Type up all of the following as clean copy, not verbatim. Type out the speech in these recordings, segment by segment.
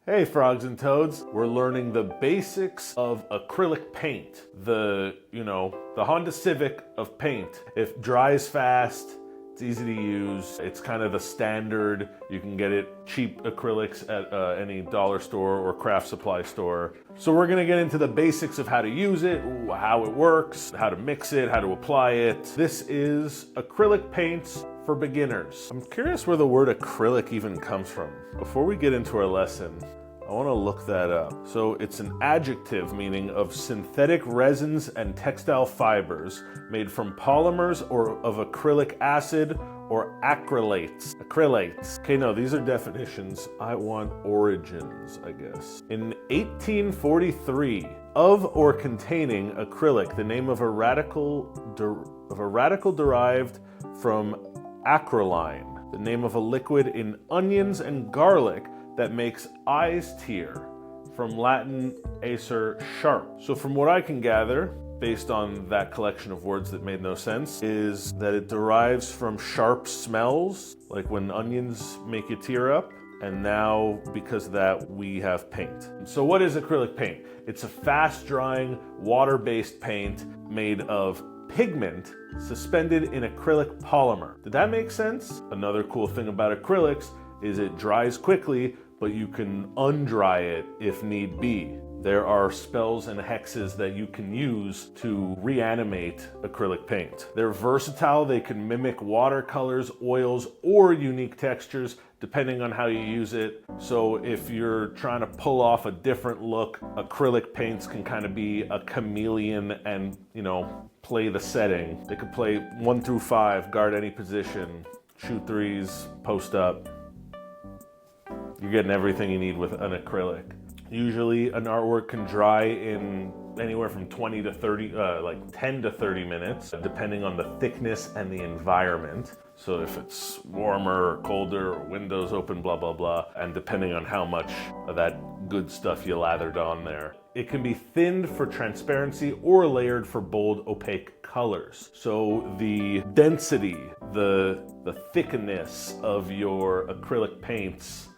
Hey frogs and toads, we're learning the basics of acrylic paint. The Honda Civic of paint. It dries fast, it's easy to use, it's kind of the standard. You can get it cheap acrylics at any dollar store or craft supply store. So we're gonna get into the basics of how to use it, how it works, how to mix it, how to apply it. This is acrylic paints for beginners. I'm curious where the word acrylic even comes from. Before we get into our lesson, I want to look that up. So it's an adjective meaning of synthetic resins and textile fibers made from polymers or of acrylic acid or acrylates. Acrylates. Okay, no, these are definitions. I want origins, I guess. In 1843, of or containing acrylic, the name of a radical derived from acroline, the name of a liquid in onions and garlic that makes eyes tear, from Latin acer, sharp. So from what I can gather, based on that collection of words that made no sense, is that it derives from sharp smells, like when onions make you tear up, and now because of that, we have paint. So what is acrylic paint? It's a fast-drying, water-based paint made of pigment suspended in acrylic polymer. Did that make sense? Another cool thing about acrylics is it dries quickly, but you can undry it if need be. There are spells and hexes that you can use to reanimate acrylic paint. They're versatile, they can mimic watercolors, oils, or unique textures depending on how you use it. So if you're trying to pull off a different look, acrylic paints can kind of be a chameleon and, play the setting. They could play 1 through 5, guard any position, shoot threes, post up. You're getting everything you need with an acrylic. Usually an artwork can dry in anywhere from 10 to 30 minutes, depending on the thickness and the environment. So if it's warmer or colder or windows open, blah, blah, blah, and depending on how much of that good stuff you lathered on there. It can be thinned for transparency or layered for bold, opaque colors. So the density, the thickness of your acrylic paints,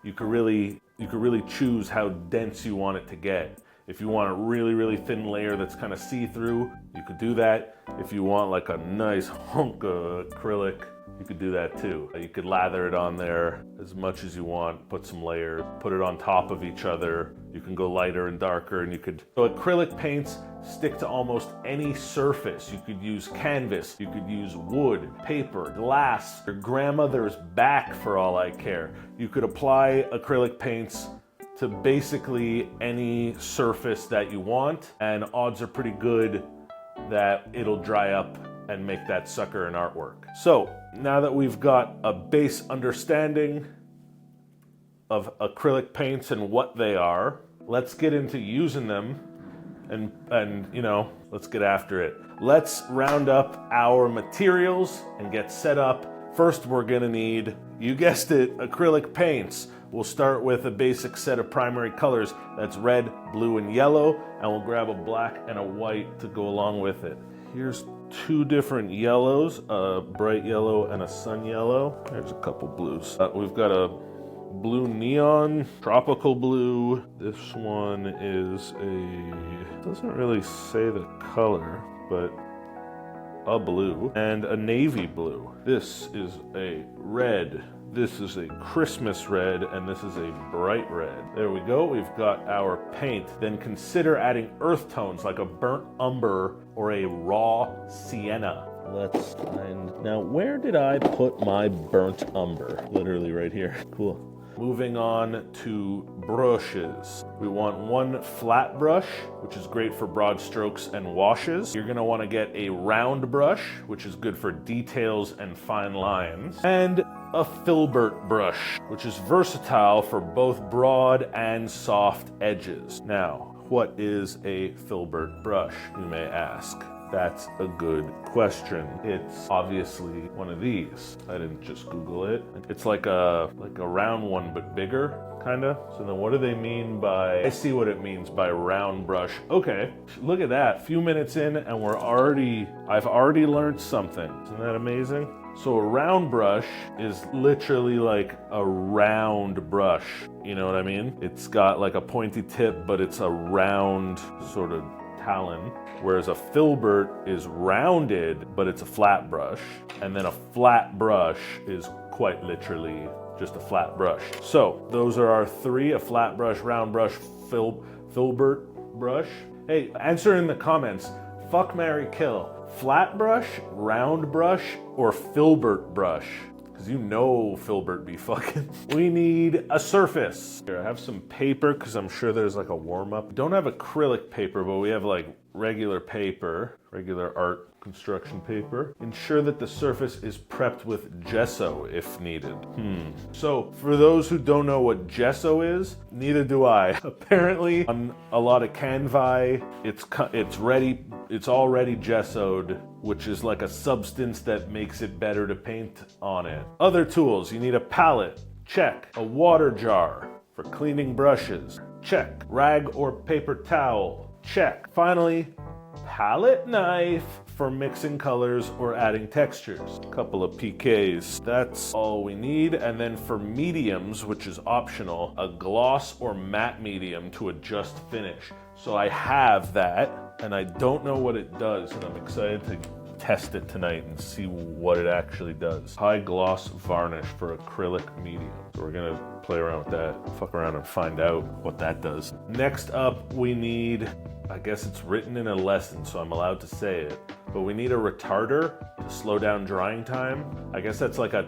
you could really choose how dense you want it to get. If you want a really, really thin layer that's kind of see-through, you could do that. If you want like a nice hunk of acrylic, you could do that too. You could lather it on there as much as you want, put some layers, put it on top of each other. You can go lighter and darker, and so acrylic paints stick to almost any surface. You could use canvas, you could use wood, paper, glass, your grandmother's back for all I care. You could apply acrylic paints to basically any surface that you want, and odds are pretty good that it'll dry up and make that sucker an artwork. So now that we've got a base understanding of acrylic paints and what they are, let's get into using them and let's get after it. Let's round up our materials and get set up. First, we're gonna need, you guessed it, acrylic paints. We'll start with a basic set of primary colors. That's red, blue, and yellow, and we'll grab a black and a white to go along with it. Here's 2 different yellows, a bright yellow and a sun yellow. There's a couple blues. We've got a blue neon, tropical blue. This one is doesn't really say the color, but a blue, and a navy blue. This is a red. This is a Christmas red, and this is a bright red. There we go, we've got our paint. Then consider adding earth tones like a burnt umber or a raw sienna. Let's find, now where did I put my burnt umber? Literally right here, cool. Moving on to brushes. We want 1 flat brush, which is great for broad strokes and washes. You're gonna wanna get a round brush, which is good for details and fine lines. And a filbert brush, which is versatile for both broad and soft edges. Now, what is a filbert brush, you may ask? That's a good question. It's obviously one of these. I didn't just Google it. It's like a round one, but bigger, kinda. So then what do they mean by, I see what it means by round brush. Okay, look at that. Few minutes in and I've already learned something. Isn't that amazing? So a round brush is literally like a round brush. You know what I mean? It's got like a pointy tip, but it's a round sort of talon. Whereas a filbert is rounded, but it's a flat brush. And then a flat brush is quite literally just a flat brush. So those are our three: a flat brush, round brush, filbert brush. Hey, answer in the comments. Fuck, marry, kill. Flat brush, round brush, or filbert brush? Because you know filbert be fucking. We need a surface. Here, I have some paper because I'm sure there's like a warm-up. Don't have acrylic paper, but we have like regular paper, regular art construction paper. Ensure that the surface is prepped with gesso if needed. So for those who don't know what gesso is, neither do I. Apparently on a lot of canvae, it's already gessoed, which is like a substance that makes it better to paint on it. Other tools, you need a palette, check. A water jar for cleaning brushes, check. Rag or paper towel, check. Finally, palette knife for mixing colors or adding textures. A couple of PKs, that's all we need. And then for mediums, which is optional, a gloss or matte medium to adjust finish. So I have that, and I don't know what it does, and I'm excited to test it tonight and see what it actually does. High gloss varnish for acrylic medium. So we're gonna play around with that, fuck around and find out what that does. Next up, we need, I guess it's written in a lesson, so I'm allowed to say it, but we need a retarder to slow down drying time. I guess that's like a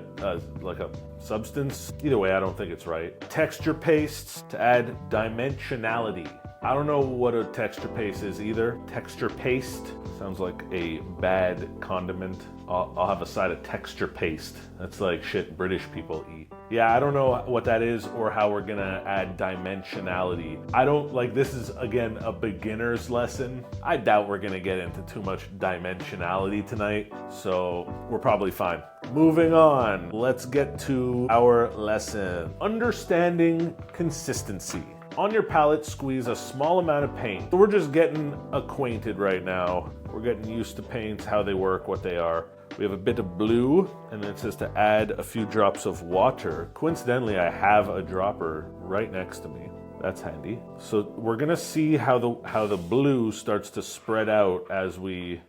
substance. Either way, I don't think it's right. Texture pastes to add dimensionality. I don't know what a texture paste is either. Texture paste sounds like a bad condiment. I'll have a side of texture paste. That's like shit British people eat. Yeah, I don't know what that is or how we're gonna add dimensionality. I don't, like, this is again a beginner's lesson. I doubt we're gonna get into too much dimensionality tonight, so we're probably fine. Moving on, let's get to our lesson. Understanding consistency. On your palette, squeeze a small amount of paint. So we're just getting acquainted right now. We're getting used to paints, how they work, what they are. We have a bit of blue, and then it says to add a few drops of water. Coincidentally, I have a dropper right next to me. That's handy. So we're gonna see how the blue starts to spread out as we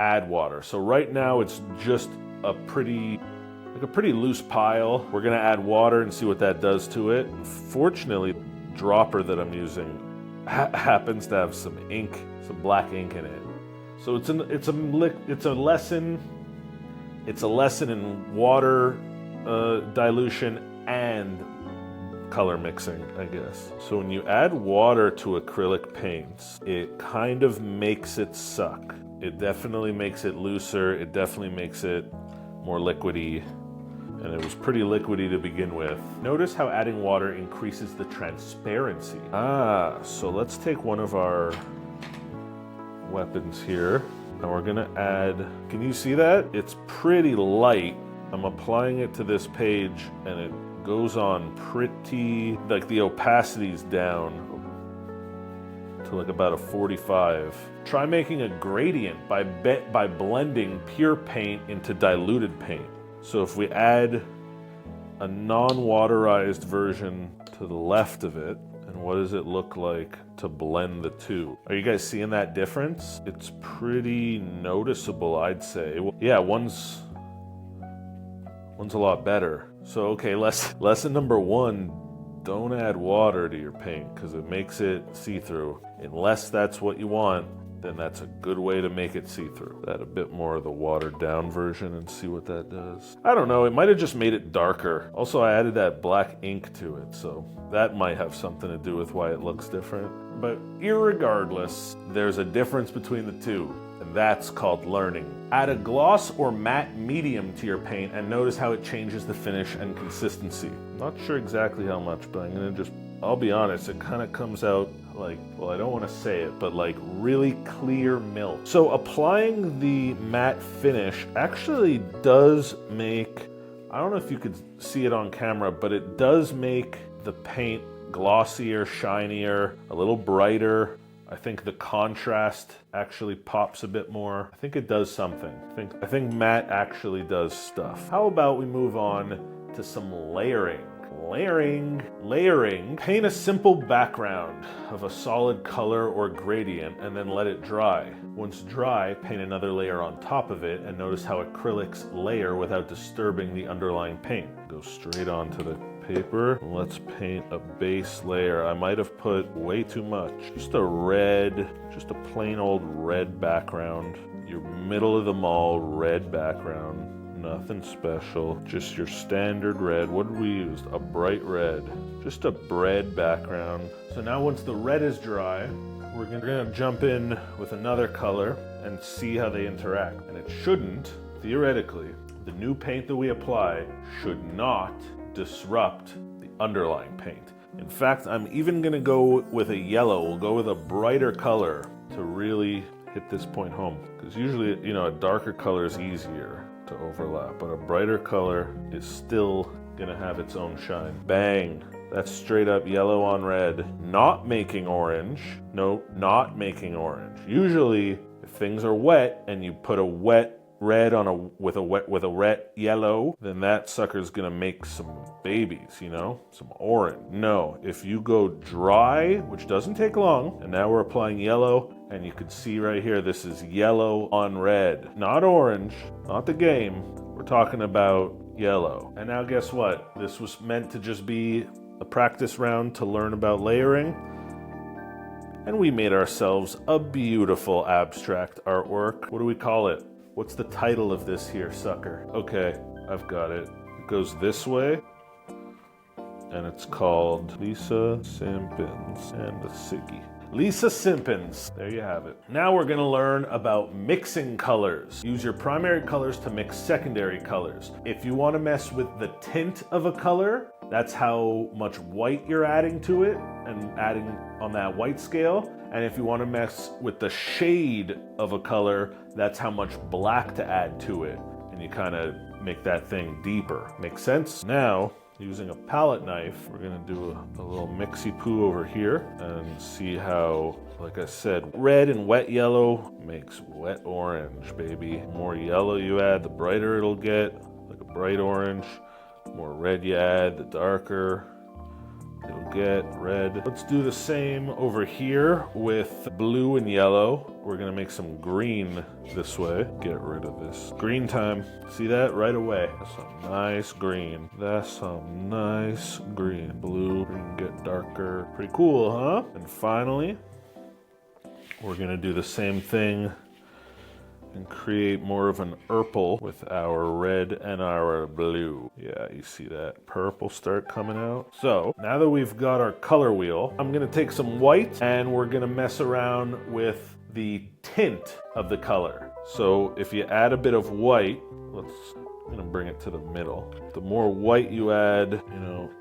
add water. So right now it's just a pretty loose pile. We're gonna add water and see what that does to it. Fortunately, the dropper that I'm using happens to have some ink, some black ink in it. So it's a lesson in water dilution and color mixing, I guess. So when you add water to acrylic paints, it kind of makes it suck. It definitely makes it looser. It definitely makes it more liquidy. And it was pretty liquidy to begin with. Notice how adding water increases the transparency. So let's take one of our weapons here, and we're gonna add, can you see that? It's pretty light. I'm applying it to this page, and it goes on pretty, like the opacity's down to like about a 45. Try making a gradient by blending pure paint into diluted paint. So if we add a non-waterized version to the left of it, and what does it look like to blend the two? Are you guys seeing that difference? It's pretty noticeable, I'd say. Yeah, one's a lot better. So okay, lesson number one, don't add water to your paint because it makes it see-through. Unless that's what you want, then that's a good way to make it see-through. Add a bit more of the watered down version and see what that does. I don't know, it might have just made it darker. Also, I added that black ink to it, so that might have something to do with why it looks different. But irregardless, there's a difference between the two, and that's called learning. Add a gloss or matte medium to your paint and notice how it changes the finish and consistency. I'm not sure exactly how much, but I'll be honest, it kind of comes out like, well, I don't want to say it, but like really clear milk. So applying the matte finish actually does make, I don't know if you could see it on camera, but it does make the paint glossier, shinier, a little brighter. I think the contrast actually pops a bit more. I think it does something. I think matte actually does stuff. How about we move on to some layering? Layering. Paint a simple background of a solid color or gradient and then let it dry. Once dry, paint another layer on top of it and notice how acrylics layer without disturbing the underlying paint. Go straight onto the paper. Let's paint a base layer. I might have put way too much. Just a plain old red background. Your middle of the mall red background. Nothing special, just your standard red. What did we use? A bright red. Just a red background. So now once the red is dry, we're gonna jump in with another color and see how they interact. And it shouldn't, theoretically, the new paint that we apply should not disrupt the underlying paint. In fact, I'm even gonna go with a yellow. We'll go with a brighter color to really hit this point home. Because usually, a darker color is easier to overlap, but a brighter color is still gonna have its own shine. Bang! That's straight up yellow on red. Not making orange. No, not making orange. Usually, if things are wet and you put a wet red on with a wet yellow, then that sucker's gonna make some babies, some orange. No, if you go dry, which doesn't take long, and now we're applying yellow, and you can see right here, this is yellow on red, not orange, not the game. We're talking about yellow. And now guess what? This was meant to just be a practice round to learn about layering. And we made ourselves a beautiful abstract artwork. What do we call it? What's the title of this here sucker? Okay, I've got it. It goes this way, and it's called Lisa Simpkins and the Siggy. Lisa Simpkins, there you have it. Now we're gonna learn about mixing colors. Use your primary colors to mix secondary colors. If you wanna mess with the tint of a color, that's how much white you're adding to it and adding on that white scale. And if you want to mess with the shade of a color, that's how much black to add to it. And you kind of make that thing deeper. Make sense? Now, using a palette knife, we're going to do a little mixy-poo over here and see how, like I said, red and wet yellow makes wet orange, baby. The more yellow you add, the brighter it'll get, like a bright orange. The more red you add, the darker it'll get. Red. Let's do the same over here with blue and yellow. We're gonna make some green this way. Get rid of this. Green time. See that right away? That's some nice green. That's some nice green. Blue, green get darker. Pretty cool, huh? And finally, we're gonna do the same thing and create more of an purple with our red and our blue. Yeah, you see that purple start coming out? So now that we've got our color wheel, I'm gonna take some white and we're gonna mess around with the tint of the color. So if you add a bit of white, I'm gonna bring it to the middle. The more white you add,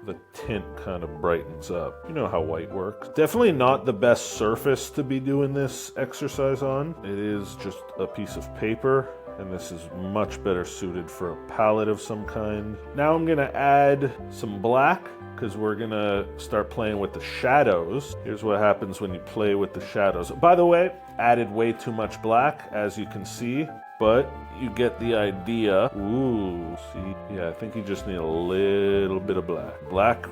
the tint kind of brightens up. You know how white works. Definitely not the best surface to be doing this exercise on. It is just a piece of paper, and this is much better suited for a palette of some kind. Now I'm gonna add some black, because we're gonna start playing with the shadows. Here's what happens when you play with the shadows. By the way, added way too much black, as you can see, but you get the idea. Ooh, see? Yeah, I think you just need a little bit of black.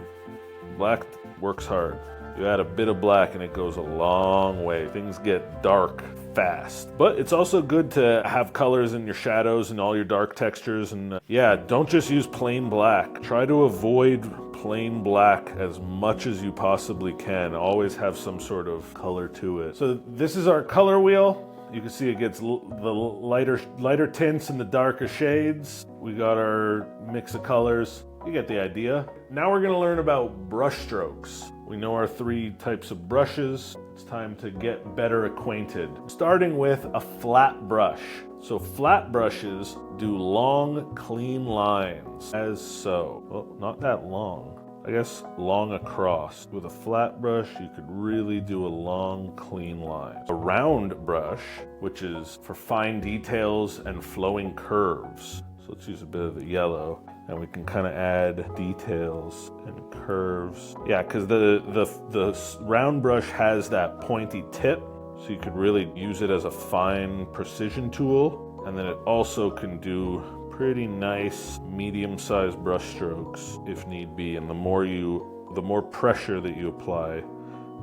Black works hard. You add a bit of black and it goes a long way. Things get dark fast. But it's also good to have colors in your shadows and all your dark textures. And yeah, don't just use plain black. Try to avoid plain black as much as you possibly can. Always have some sort of color to it. So this is our color wheel. You can see it gets the lighter tints and the darker shades. We got our mix of colors. You get the idea. Now we're gonna learn about brush strokes. We know our 3 types of brushes. It's time to get better acquainted. Starting with a flat brush. So flat brushes do long, clean lines, as so. Well, not that long. I guess long across. With a flat brush, you could really do a long, clean line. A round brush, which is for fine details and flowing curves. So let's use a bit of the yellow and we can kind of add details and curves. Yeah, because the round brush has that pointy tip, so you could really use it as a fine precision tool. And then it also can do pretty nice medium-sized brush strokes if need be. And the more pressure that you apply,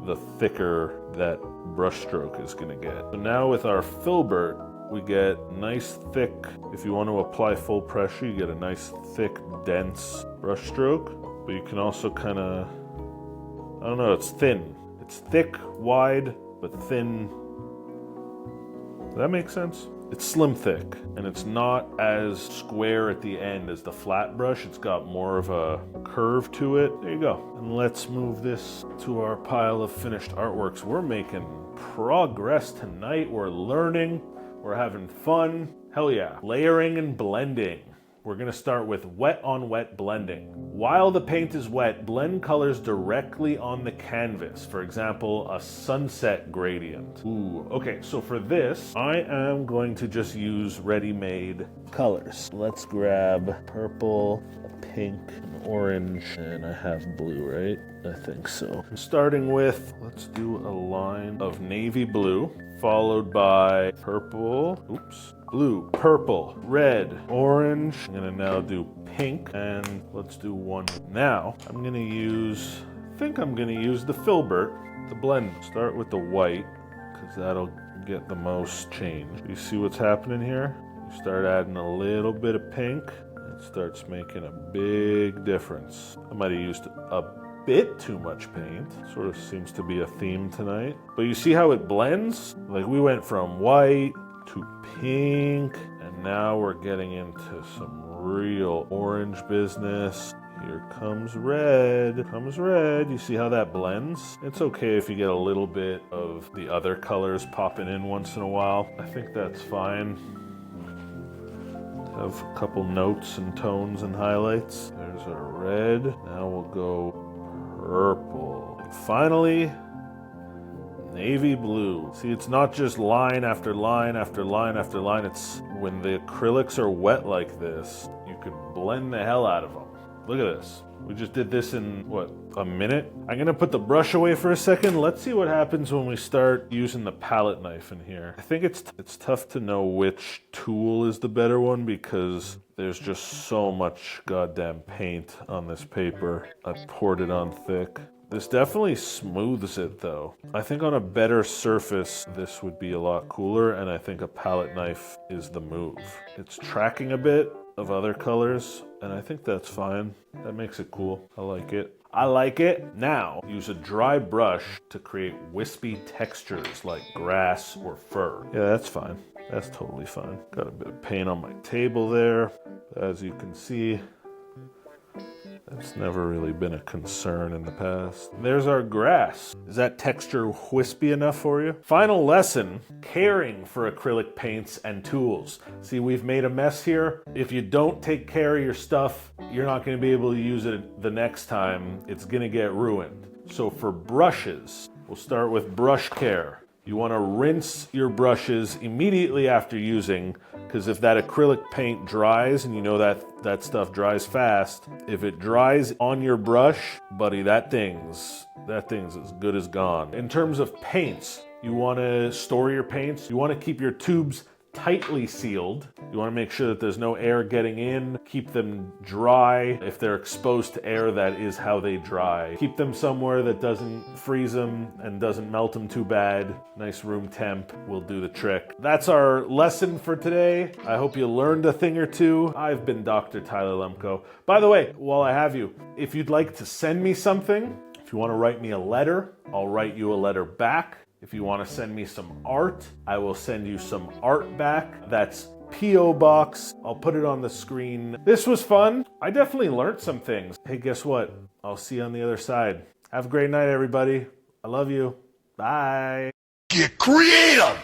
the thicker that brush stroke is going to get. So now with our filbert, we get nice thick, if you want to apply full pressure, you get a nice thick, dense brush stroke. But you can also kind of, I don't know, it's thin. It's thick, wide, but thin. Does that make sense? It's slim thick, and it's not as square at the end as the flat brush. It's got more of a curve to it. There you go. And let's move this to our pile of finished artworks. We're making progress tonight. We're learning. We're having fun. Hell yeah. Layering and blending. We're gonna start with wet on wet blending. While the paint is wet, blend colors directly on the canvas. For example, a sunset gradient. Ooh, okay, so for this, I am going to just use ready-made colors. Let's grab purple, a pink, an orange, and I have blue, right? I think so. Starting with, let's do a line of navy blue, followed by purple, blue, purple, red, orange. I'm gonna now do pink, and let's do one. Now, I'm gonna use, I think I'm gonna use the filbert to blend. Start with the white, because that'll get the most change. You see what's happening here? You start adding a little bit of pink, it starts making a big difference. I might have used a bit too much paint. Sort of seems to be a theme tonight. But you see how it blends? Like we went from white to pink, and now we're getting into some real orange business. Here comes red. Comes red. You see how that blends? It's okay if you get a little bit of the other colors popping in once in a while. I think that's fine. Have a couple notes and tones and highlights. There's our red. Now we'll go purple. And finally, navy blue. See, it's not just line after line after line after line. It's when the acrylics are wet like this, you can blend the hell out of them. Look at this. We just did this in, what, a minute? I'm gonna put the brush away for a second. Let's see what happens when we start using the palette knife in here. I think it's tough to know which tool is the better one because there's just so much goddamn paint on this paper. I poured it on thick. This definitely smooths it though. I think on a better surface, this would be a lot cooler, and I think a palette knife is the move. It's tracking a bit of other colors, and I think that's fine. That makes it cool. I like it. I like it. Now, use a dry brush to create wispy textures like grass or fur. Yeah, that's fine. That's totally fine. Got a bit of paint on my table there. As you can see, that's never really been a concern in the past. There's our grass. Is that texture wispy enough for you? Final lesson, caring for acrylic paints and tools. See, we've made a mess here. If you don't take care of your stuff, you're not gonna be able to use it the next time. It's gonna get ruined. So for brushes, we'll start with brush care. You want to rinse your brushes immediately after using, because if that acrylic paint dries, and you know that stuff dries fast, if it dries on your brush, buddy, that thing's as good as gone. In terms of paints, you want to store your paints. You want to keep your tubes tightly sealed. You want to make sure that there's no air getting in. Keep them dry. If they're exposed to air, that is how they dry. Keep them somewhere that doesn't freeze them and doesn't melt them too bad. Nice room temp will do the trick. That's our lesson for today. I hope you learned a thing or two. I've been Dr. Tyler Lemco. By the way, while I have you, if you'd like to send me something, if you want to write me a letter, I'll write you a letter back. If you want to send me some art, I will send you some art back. That's P.O. Box. I'll put it on the screen. This was fun. I definitely learned some things. Hey, guess what? I'll see you on the other side. Have a great night, everybody. I love you. Bye. Get creative!